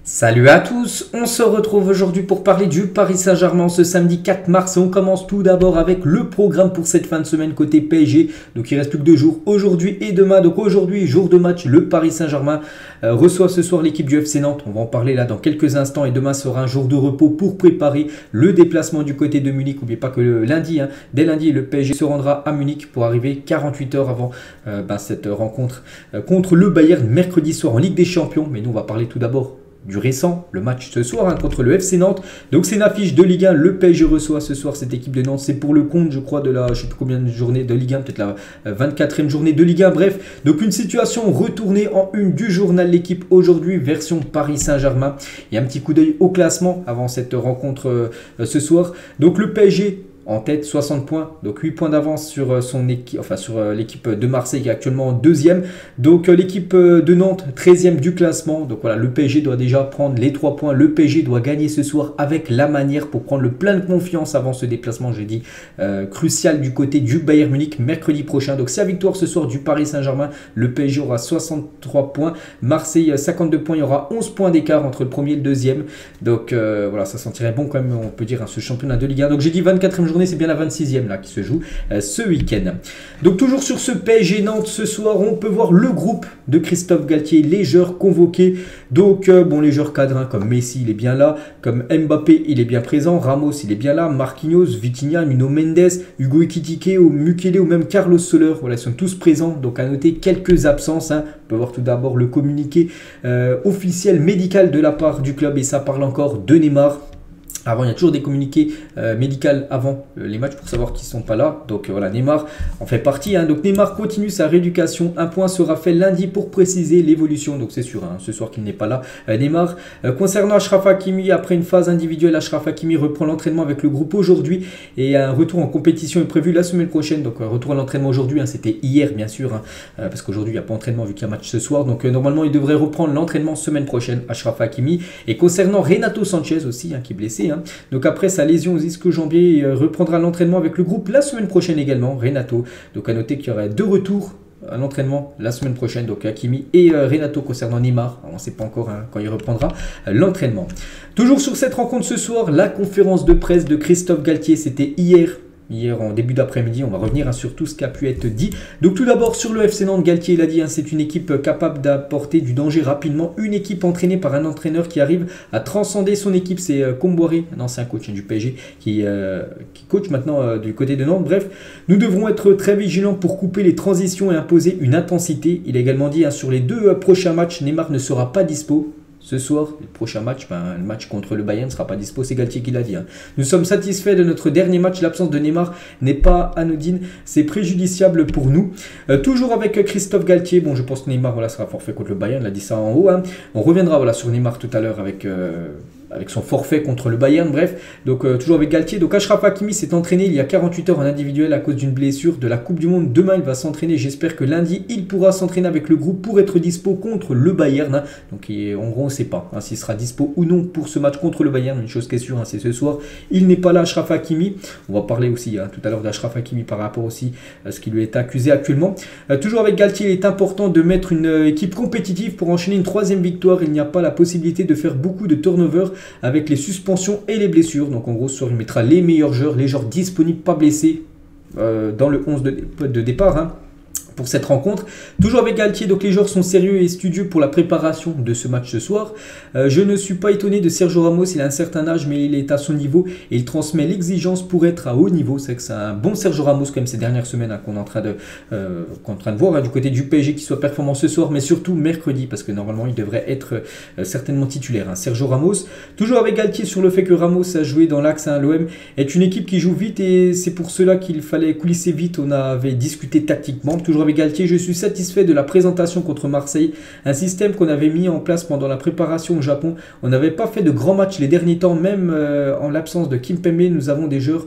Salut à tous, on se retrouve aujourd'hui pour parler du Paris Saint-Germain ce samedi 4 mars et on commence tout d'abord avec le programme pour cette fin de semaine côté PSG. Donc il reste plus que 2 jours, aujourd'hui et demain. Donc aujourd'hui, jour de match, le Paris Saint-Germain reçoit ce soir l'équipe du FC Nantes. On va en parler là dans quelques instants et demain sera un jour de repos pour préparer le déplacement du côté de Munich. N'oubliez pas que dès lundi, le PSG se rendra à Munich pour arriver 48 heures avant cette rencontre contre le Bayern mercredi soir en Ligue des Champions. Mais nous on va parler tout d'abord du récent, le match ce soir contre le FC Nantes. Donc c'est une affiche de Ligue 1, le PSG reçoit ce soir cette équipe de Nantes. C'est pour le compte, je crois, de la, je ne sais plus combien de journées de Ligue 1, peut-être la 24e journée de Ligue 1. Bref, donc une situation retournée en une du journal L'équipe aujourd'hui, version Paris Saint-Germain. Il y a un petit coup d'œil au classement avant cette rencontre ce soir. Donc le PSG en tête, 60 points, donc 8 points d'avance sur son équipe, sur l'équipe de Marseille qui est actuellement en deuxième. Donc l'équipe de Nantes, 13e du classement. Donc voilà, le PSG doit déjà prendre les 3 points. Le PSG doit gagner ce soir avec la manière pour prendre le plein de confiance avant ce déplacement, j'ai dit, crucial du côté du Bayern Munich mercredi prochain. Donc c'est la victoire ce soir du Paris Saint-Germain. Le PSG aura 63 points. Marseille, 52 points. Il y aura 11 points d'écart entre le premier et le deuxième. Donc voilà, ça sentirait bon quand même, on peut dire, ce championnat de Ligue 1. Donc j'ai dit 24e journée. C'est bien la 26e là qui se joue ce week-end. Donc toujours sur ce PSG Nantes ce soir, on peut voir le groupe de Christophe Galtier, les joueurs convoqués. Donc les joueurs cadres comme Messi, il est bien là, comme Mbappé, il est bien présent, Ramos, il est bien là, Marquinhos, Vitinha, Nuno Mendes, Hugo Ekitike, Mukele ou même Carlos Soler, voilà, ils sont tous présents. Donc à noter quelques absences. On peut voir tout d'abord le communiqué officiel médical de la part du club et ça parle encore de Neymar. Avant, il y a toujours des communiqués médicaux avant les matchs pour savoir qu'ils ne sont pas là. Donc voilà, Neymar en fait partie. Donc Neymar continue sa rééducation. Un point sera fait lundi pour préciser l'évolution. Donc c'est sûr, ce soir qu'il n'est pas là. Neymar. Concernant Achraf Hakimi, après une phase individuelle, Achraf Hakimi reprend l'entraînement avec le groupe aujourd'hui. Et un retour en compétition est prévu la semaine prochaine. Donc retour à l'entraînement aujourd'hui. C'était hier bien sûr. Parce qu'aujourd'hui, il n'y a pas d'entraînement vu qu'il y a un match ce soir. Donc normalement, il devrait reprendre l'entraînement semaine prochaine, Achraf Hakimi. Et concernant Renato Sanchez aussi, qui est blessé. Donc après sa lésion aux ischio-jambiers, il reprendra l'entraînement avec le groupe la semaine prochaine également, Renato. Donc à noter qu'il y aura 2 retours à l'entraînement la semaine prochaine, donc Hakimi et Renato concernant Neymar. On ne sait pas encore quand il reprendra l'entraînement. Toujours sur cette rencontre ce soir, la conférence de presse de Christophe Galtier, c'était hier en début d'après-midi. On va revenir sur tout ce qui a pu être dit. Donc tout d'abord sur le FC Nantes, Galtier il a dit, c'est une équipe capable d'apporter du danger rapidement, une équipe entraînée par un entraîneur qui arrive à transcender son équipe. C'est Comboiré, un ancien coach du PSG qui coach maintenant du côté de Nantes. Bref, nous devrons être très vigilants pour couper les transitions et imposer une intensité. Il a également dit, sur les 2 prochains matchs, Neymar ne sera pas dispo. Ce soir, le prochain match, le match contre le Bayern ne sera pas dispo, c'est Galtier qui l'a dit. Nous sommes satisfaits de notre dernier match, l'absence de Neymar n'est pas anodine, c'est préjudiciable pour nous. Toujours avec Christophe Galtier, je pense que Neymar sera forfait contre le Bayern, il a dit ça en haut. On reviendra sur Neymar tout à l'heure avec son forfait contre le Bayern, bref. Donc toujours avec Galtier. Donc Achraf Hakimi s'est entraîné il y a 48 heures en individuel à cause d'une blessure de la Coupe du Monde. Demain, il va s'entraîner. J'espère que lundi, il pourra s'entraîner avec le groupe pour être dispo contre le Bayern. Donc en gros, on ne sait pas s'il sera dispo ou non pour ce match contre le Bayern. Une chose qui est sûre, c'est ce soir. Il n'est pas là, Achraf Hakimi. On va parler aussi tout à l'heure d'Achraf Hakimi par rapport aussi à ce qui lui est accusé actuellement. Toujours avec Galtier, il est important de mettre une équipe compétitive pour enchaîner une 3e victoire. Il n'y a pas la possibilité de faire beaucoup de turnover avec les suspensions et les blessures. Donc en gros, ce soir, il mettra les meilleurs joueurs, les joueurs disponibles, pas blessés dans le 11 de départ. Pour cette rencontre. Toujours avec Galtier, donc les joueurs sont sérieux et studieux pour la préparation de ce match ce soir. Je ne suis pas étonné de Sergio Ramos, il a un certain âge mais il est à son niveau et il transmet l'exigence pour être à haut niveau. C'est que c'est un bon Sergio Ramos comme ces dernières semaines qu'on est en train de voir du côté du PSG qui soit performant ce soir mais surtout mercredi parce que normalement il devrait être certainement titulaire. Sergio Ramos. Toujours avec Galtier sur le fait que Ramos a joué dans l'axe. L'OM est une équipe qui joue vite et c'est pour cela qu'il fallait coulisser vite. On avait discuté tactiquement. Toujours avec Galtier, je suis satisfait de la présentation contre Marseille, un système qu'on avait mis en place pendant la préparation au Japon. On n'avait pas fait de grands matchs les derniers temps, même en l'absence de Kimpembe, nous avons des joueurs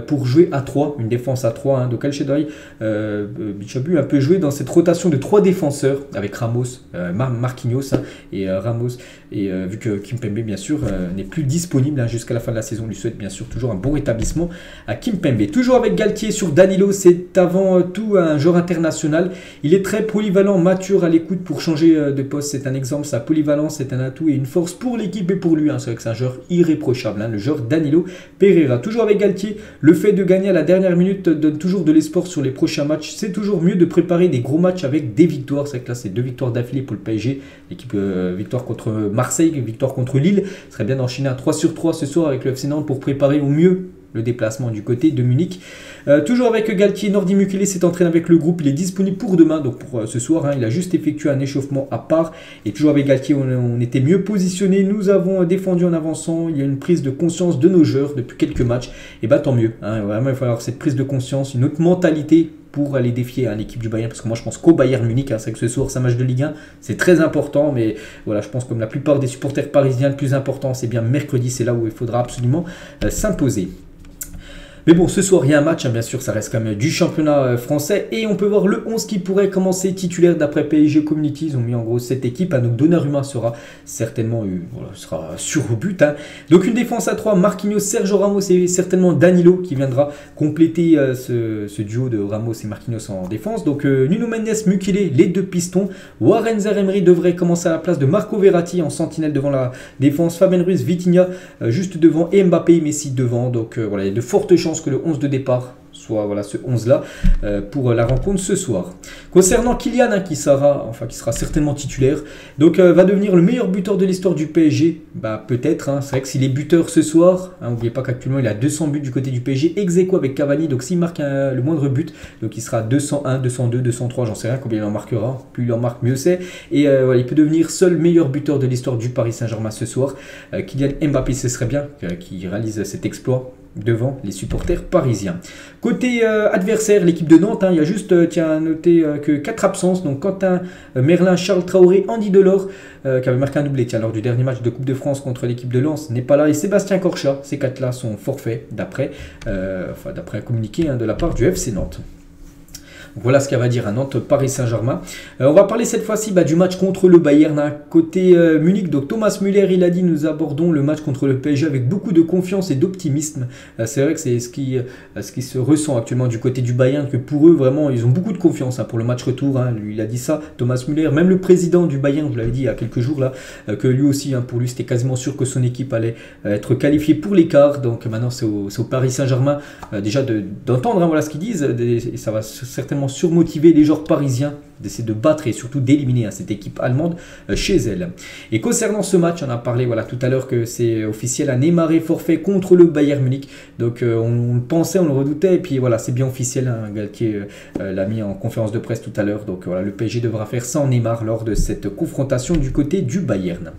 pour jouer à 3, une défense à 3. Hein. Donc El Shaddai Bichabou a un peu joué dans cette rotation de 3 défenseurs avec Ramos, Marquinhos et Ramos. Et vu que Kimpembe, bien sûr, n'est plus disponible hein, jusqu'à la fin de la saison, on lui souhaite bien sûr toujours un bon rétablissement à Kimpembe. Toujours avec Galtier sur Danilo, c'est avant tout un joueur international. Il est très polyvalent, mature, à l'écoute pour changer de poste. C'est un exemple, sa polyvalence est un atout et une force pour l'équipe et pour lui. Hein. C'est vrai que c'est un joueur irréprochable, hein, le joueur Danilo Pereira. Toujours avec Galtier, le fait de gagner à la dernière minute donne toujours de l'espoir sur les prochains matchs. C'est toujours mieux de préparer des gros matchs avec des victoires. C'est vrai que là, c'est 2 victoires d'affilée pour le PSG. L'équipe victoire contre Marseille, victoire contre Lille. Ce serait bien d'enchaîner un 3/3 ce soir avec le FC Nantes pour préparer au mieux le déplacement du côté de Munich. Toujours avec Galtier, Nordi Mukele s'est entraîné avec le groupe, il est disponible pour demain, donc pour ce soir, hein, il a juste effectué un échauffement à part. Et toujours avec Galtier, on était mieux positionné, nous avons défendu en avançant, il y a une prise de conscience de nos joueurs depuis quelques matchs, et bah tant mieux, hein, vraiment il faut avoir cette prise de conscience, une autre mentalité pour aller défier hein, l'équipe du Bayern, parce que moi je pense qu'au Bayern Munich, hein, c'est que ce soir c'est un match de Ligue 1, c'est très important, mais voilà, je pense comme la plupart des supporters parisiens, le plus important c'est bien mercredi, c'est là où il faudra absolument s'imposer. Mais bon, ce soir, il y a un match, hein, bien sûr, ça reste quand même du championnat français. Et on peut voir le 11 qui pourrait commencer titulaire d'après PSG Community. Ils ont mis en gros cette équipe. Hein, donc Donnarumma sera certainement sera sur au but. Hein. Donc une défense à 3, Marquinhos, Sergio Ramos et certainement Danilo qui viendra compléter ce duo de Ramos et Marquinhos en défense. Donc Nuno Mendes, Mukele, les 2 pistons. Warren Zaïre-Emery devrait commencer à la place de Marco Verratti en sentinelle devant la défense. Fabien Ruiz, Vitinha juste devant et Mbappé, Messi devant. Donc voilà, il y a de fortes chances que le 11 de départ soit voilà, ce 11 là pour la rencontre ce soir. Concernant Kylian hein, qui sera certainement titulaire, donc va devenir le meilleur buteur de l'histoire du PSG, bah peut-être, hein, c'est vrai que s'il est buteur ce soir, hein, n'oubliez pas qu'actuellement il a 200 buts du côté du PSG, ex aequo avec Cavani, donc s'il marque le moindre but, donc il sera 201, 202, 203, j'en sais rien combien il en marquera, plus il en marque mieux c'est, et voilà, il peut devenir seul meilleur buteur de l'histoire du Paris Saint-Germain ce soir. Kylian Mbappé, ce serait bien qu'il réalise cet exploit devant les supporters parisiens. Côté adversaire, l'équipe de Nantes, hein, il y a juste, tiens à noter que 4 absences, donc Quentin Merlin, Charles Traoré, Andy Delors, qui avait marqué un doublé lors du dernier match de Coupe de France contre l'équipe de Lens, n'est pas là, et Sébastien Corchat, ces 4-là sont forfaits d'après un communiqué hein, de la part du FC Nantes. Voilà ce qu'il va dire à Nantes, Paris Saint-Germain. On va parler cette fois-ci du match contre le Bayern. Hein, côté Munich, donc Thomas Müller, il a dit nous abordons le match contre le PSG avec beaucoup de confiance et d'optimisme. C'est vrai que c'est ce qui se ressent actuellement du côté du Bayern, que pour eux, vraiment, ils ont beaucoup de confiance hein, pour le match retour. Hein, lui, il a dit ça, Thomas Müller. Même le président du Bayern, je l'avais dit il y a quelques jours, là, que lui aussi, hein, pour lui, c'était quasiment sûr que son équipe allait être qualifiée pour l'écart. Donc maintenant, c'est au Paris Saint-Germain déjà d'entendre hein, voilà ce qu'ils disent. Et ça va certainement surmotiver les joueurs parisiens d'essayer de battre et surtout d'éliminer hein, cette équipe allemande chez elle. Et concernant ce match, on a parlé voilà, tout à l'heure que c'est officiel, un Neymar est forfait contre le Bayern Munich. Donc on le pensait, on le redoutait et puis voilà, c'est bien officiel. Hein, Galtier l'a mis en conférence de presse tout à l'heure. Donc voilà, le PSG devra faire sans Neymar lors de cette confrontation du côté du Bayern.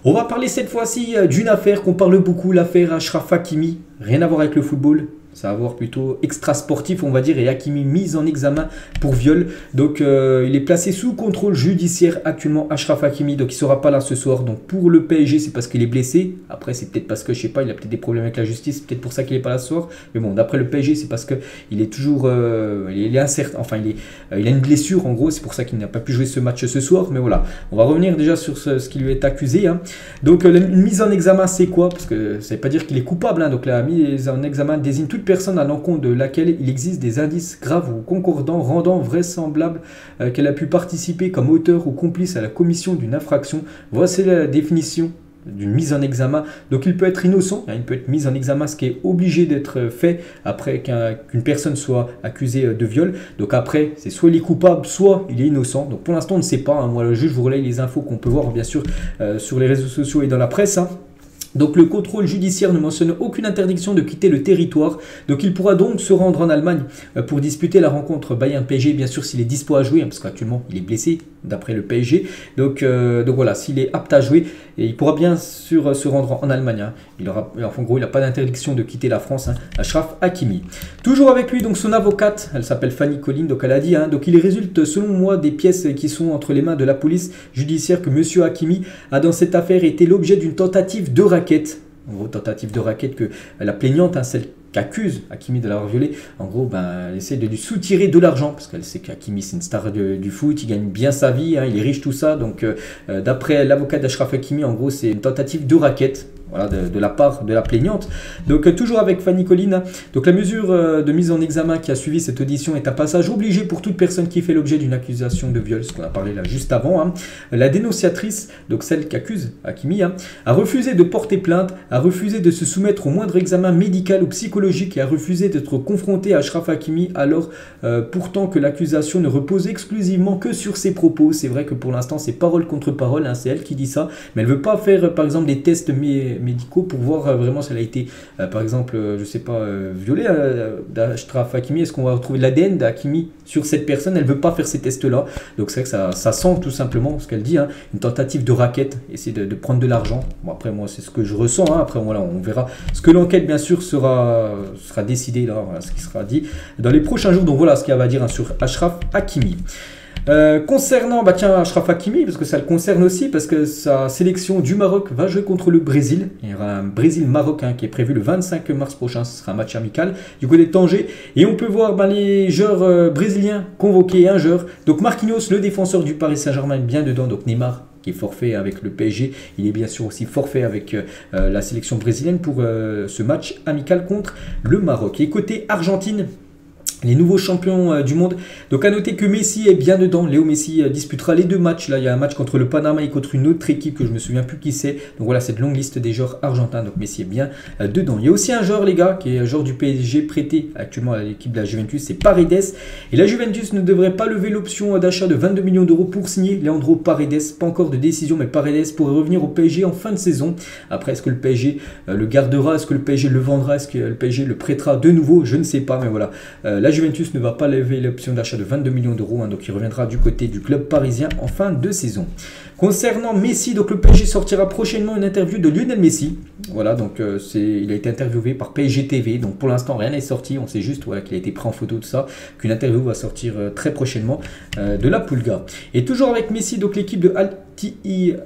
On va parler cette fois-ci d'une affaire qu'on parle beaucoup, l'affaire Achraf Hakimi. Rien à voir avec le football. Ça va voir plutôt extra sportif on va dire, et Hakimi mise en examen pour viol. Donc il est placé sous contrôle judiciaire actuellement, Achraf Hakimi, donc il ne sera pas là ce soir. Donc pour le PSG c'est parce qu'il est blessé, après c'est peut-être parce que je sais pas, il a peut-être des problèmes avec la justice, peut-être pour ça qu'il n'est pas là ce soir. Mais bon, d'après le PSG c'est parce qu'il est toujours il est incertain, enfin il a une blessure en gros, c'est pour ça qu'il n'a pas pu jouer ce match ce soir. Mais voilà, on va revenir déjà sur ce qui lui est accusé hein. Donc une mise en examen c'est quoi? Parce que ça ne veut pas dire qu'il est coupable hein. Donc la mise en examen désigne toute personne à l'encontre de laquelle il existe des indices graves ou concordants rendant vraisemblable qu'elle a pu participer comme auteur ou complice à la commission d'une infraction. Voici la définition d'une mise en examen. Donc il peut être innocent, hein, il peut être mis en examen, ce qui est obligé d'être fait après qu'une personne soit accusée de viol. Donc après, c'est soit il est coupable, soit il est innocent. Donc pour l'instant, on ne sait pas. Hein. Moi, le juge vous relaye les infos qu'on peut voir bien sûr sur les réseaux sociaux et dans la presse. Hein. Donc le contrôle judiciaire ne mentionne aucune interdiction de quitter le territoire. Donc il pourra donc se rendre en Allemagne pour disputer la rencontre Bayern-PSG, bien sûr s'il est dispo à jouer, hein, parce qu'actuellement il est blessé d'après le PSG. Donc voilà, s'il est apte à jouer, et il pourra bien sûr se rendre en Allemagne. Hein. En gros, il n'a pas d'interdiction de quitter la France, hein, Achraf Hakimi. Toujours avec lui, donc son avocate, elle s'appelle Fanny Colline, donc elle a dit, hein, donc il résulte selon moi des pièces qui sont entre les mains de la police judiciaire que M. Hakimi a dans cette affaire été l'objet d'une tentative de raquette. En gros, tentative de raquette que la plaignante, hein, celle qu'accuse Hakimi de l'avoir violée. En gros, elle essaie de lui soutirer de l'argent, parce qu'elle sait qu'Hakimi c'est une star du foot, il gagne bien sa vie, hein, il est riche, tout ça. Donc d'après l'avocat d'Achraf Hakimi, en gros c'est une tentative de racket. Voilà, de la part de la plaignante. Donc toujours avec Fanny Colline, hein. Donc la mesure de mise en examen qui a suivi cette audition est un passage obligé pour toute personne qui fait l'objet d'une accusation de viol, ce qu'on a parlé là juste avant, hein. La dénonciatrice, donc celle qui accuse Hakimi, hein, a refusé de porter plainte, a refusé de se soumettre au moindre examen médical ou psychologique et a refusé d'être confrontée à Achraf Hakimi, alors pourtant que l'accusation ne repose exclusivement que sur ses propos. C'est vrai que pour l'instant c'est parole contre parole, hein, c'est elle qui dit ça, mais elle ne veut pas faire par exemple des tests médicaux pour voir vraiment si elle a été par exemple je sais pas violée d'Achraf Hakimi. Est-ce qu'on va retrouver l'ADN d'Hakimi sur cette personne? Elle veut pas faire ces tests là, donc c'est vrai que ça sent tout simplement ce qu'elle dit, hein, une tentative de racket, essayer de prendre de l'argent. Bon, après moi c'est ce que je ressens, hein. Après voilà, on verra ce que l'enquête bien sûr sera décidée là, voilà, ce qui sera dit dans les prochains jours. Donc voilà ce qu'il y a à dire, hein, sur Achraf Hakimi. Concernant Achraf Hakimi, parce que ça le concerne aussi, parce que sa sélection du Maroc va jouer contre le Brésil. Il y aura un Brésil-Maroc, hein, qui est prévu le 25 mars prochain. Ce sera un match amical du côté de Tanger. Et on peut voir les joueurs brésiliens convoqués, un joueur. Donc Marquinhos, le défenseur du Paris Saint-Germain, est bien dedans. Donc Neymar, qui est forfait avec le PSG, il est bien sûr aussi forfait avec la sélection brésilienne pour ce match amical contre le Maroc. Et côté Argentine, les nouveaux champions du monde. Donc à noter que Messi est bien dedans. Léo Messi disputera les deux matchs. Là, il y a un match contre le Panama et contre une autre équipe que je me souviens plus qui c'est. Donc voilà, cette longue liste des joueurs argentins. Donc Messi est bien dedans. Il y a aussi un joueur, les gars, qui est un joueur du PSG prêté actuellement à l'équipe de la Juventus, c'est Paredes. Et la Juventus ne devrait pas lever l'option d'achat de 22 millions d'euros pour signer Leandro Paredes. Pas encore de décision, mais Paredes pourrait revenir au PSG en fin de saison. Après, est-ce que le PSG le gardera? Est-ce que le PSG le vendra? Est-ce que le PSG le prêtera de nouveau? Je ne sais pas, mais voilà. La Juventus ne va pas lever l'option d'achat de 22 millions d'euros, hein, donc il reviendra du côté du club parisien en fin de saison. Concernant Messi, donc le PSG sortira prochainement une interview de Lionel Messi. Voilà, donc il a été interviewé par PSG TV, donc pour l'instant rien n'est sorti, on sait juste qu'il a été pris en photo de ça, qu'une interview va sortir très prochainement de la Pulga. Et toujours avec Messi, donc l'équipe de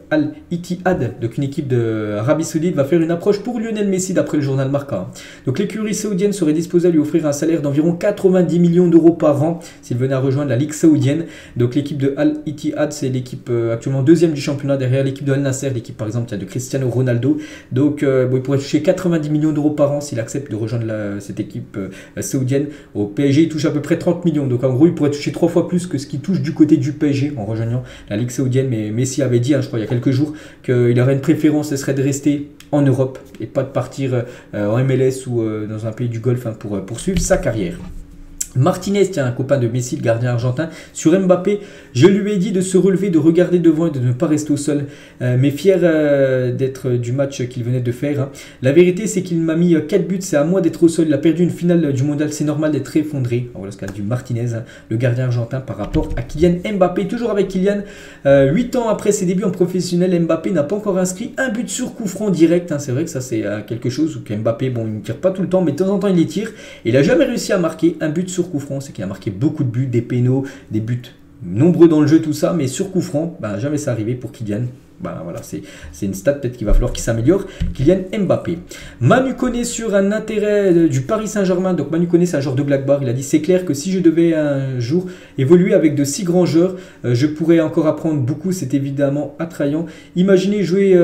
Al-Ittihad, donc une équipe d'Arabie Saoudite, va faire une approche pour Lionel Messi d'après le journal Marca. Donc l'écurie saoudienne serait disposée à lui offrir un salaire d'environ 90 millions d'euros par an s'il venait à rejoindre la Ligue saoudienne. Donc l'équipe de Al-Ittihad, c'est l'équipe actuellement deuxième du championnat derrière l'équipe de Al Nasser, l'équipe par exemple de Cristiano Ronaldo. Donc il pourrait toucher 90 millions d'euros par an s'il accepte de rejoindre cette équipe saoudienne. Au PSG, il touche à peu près 30 millions. Donc en gros, il pourrait toucher 3 fois plus que ce qu'il touche du côté du PSG en rejoignant la Ligue saoudienne. Mais Messi avait dit, hein, je crois il y a quelques jours, qu'il aurait une préférence, ce serait de rester en Europe et pas de partir en MLS ou dans un pays du Golfe, hein, pour poursuivre sa carrière. Martinez, tiens, un copain de Messi, le gardien argentin, sur Mbappé, je lui ai dit de se relever, de regarder devant et de ne pas rester au sol, mais fier d'être du match qu'il venait de faire, hein. La vérité, c'est qu'il m'a mis 4 buts, c'est à moi d'être au sol, il a perdu une finale du mondial, c'est normal d'être effondré. Voilà ce qu'a dit Martinez, hein, le gardien argentin, par rapport à Kylian Mbappé. Toujours avec Kylian, 8 ans après ses débuts en professionnel, Mbappé n'a pas encore inscrit un but sur coup franc direct, hein. C'est vrai que ça c'est quelque chose où Mbappé, bon, il ne tire pas tout le temps, mais de temps en temps il les tire, et il n'a jamais réussi à marquer un but sur coup franc. C'est qu'il a marqué beaucoup de buts, des pénaux, des buts nombreux dans le jeu, tout ça, mais sur coup franc, jamais c'est arrivé pour Kylian. Voilà, c'est une stat peut-être qu'il va falloir qu'il s'améliore. Kylian Mbappé. Manu Koné sur un intérêt du Paris Saint-Germain. Donc Manu Koné, c'est un joueur de Black Bar. Il a dit: c'est clair que si je devais un jour évoluer avec de si grands joueurs, je pourrais encore apprendre beaucoup. C'est évidemment attrayant. Imaginez jouer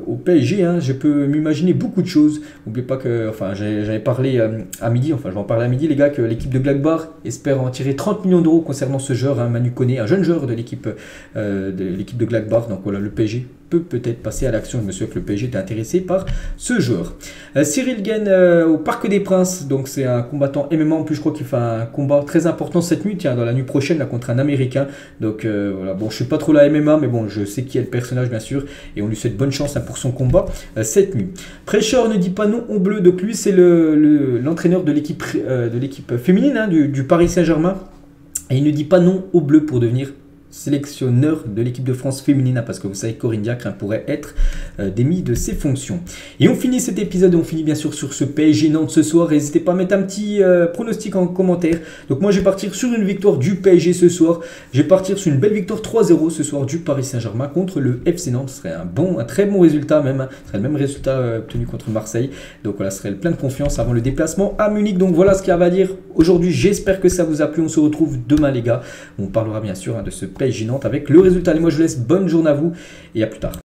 au PSG, hein, je peux m'imaginer beaucoup de choses. N'oubliez pas que, enfin, j'avais parlé à midi, enfin je vais en parler à midi les gars, que l'équipe de Black Bar espère en tirer 30 millions d'euros concernant ce joueur, hein, Manu Koné, un jeune joueur de l'équipe de Black Bar. Donc voilà, le PSG peut-être passer à l'action. Je me souviens que le PSG était intéressé par ce joueur. Cyril Gane au Parc des Princes, donc c'est un combattant MMA. En plus, je crois qu'il fait un combat très important cette nuit, tiens, dans la nuit prochaine, là, contre un Américain. Donc voilà, bon, je suis pas trop la MMA, mais bon, je sais qui est le personnage, bien sûr, et on lui souhaite bonne chance, hein, pour son combat cette nuit. Prêcheur ne dit pas non au bleu, donc lui, c'est l'entraîneur de l'équipe féminine, hein, du Paris Saint-Germain, et il ne dit pas non au bleu pour devenir sélectionneur de l'équipe de France féminine, parce que vous savez que Corinne Diacre pourrait être démis de ses fonctions. Et on finit cet épisode, on finit bien sûr sur ce PSG Nantes ce soir. N'hésitez pas à mettre un petit pronostic en commentaire. Donc moi je vais partir sur une victoire du PSG ce soir. Je vais partir sur une belle victoire 3-0 ce soir du Paris Saint-Germain contre le FC Nantes. Ce serait un très bon résultat même. Ce serait le même résultat obtenu contre Marseille. Donc voilà, ce serait plein de confiance avant le déplacement à Munich. Donc voilà ce qu'il y a à dire aujourd'hui. J'espère que ça vous a plu. On se retrouve demain les gars. On parlera bien sûr de ce PSG Nantes avec le résultat. Et moi je vous laisse bonne journée à vous et à plus tard.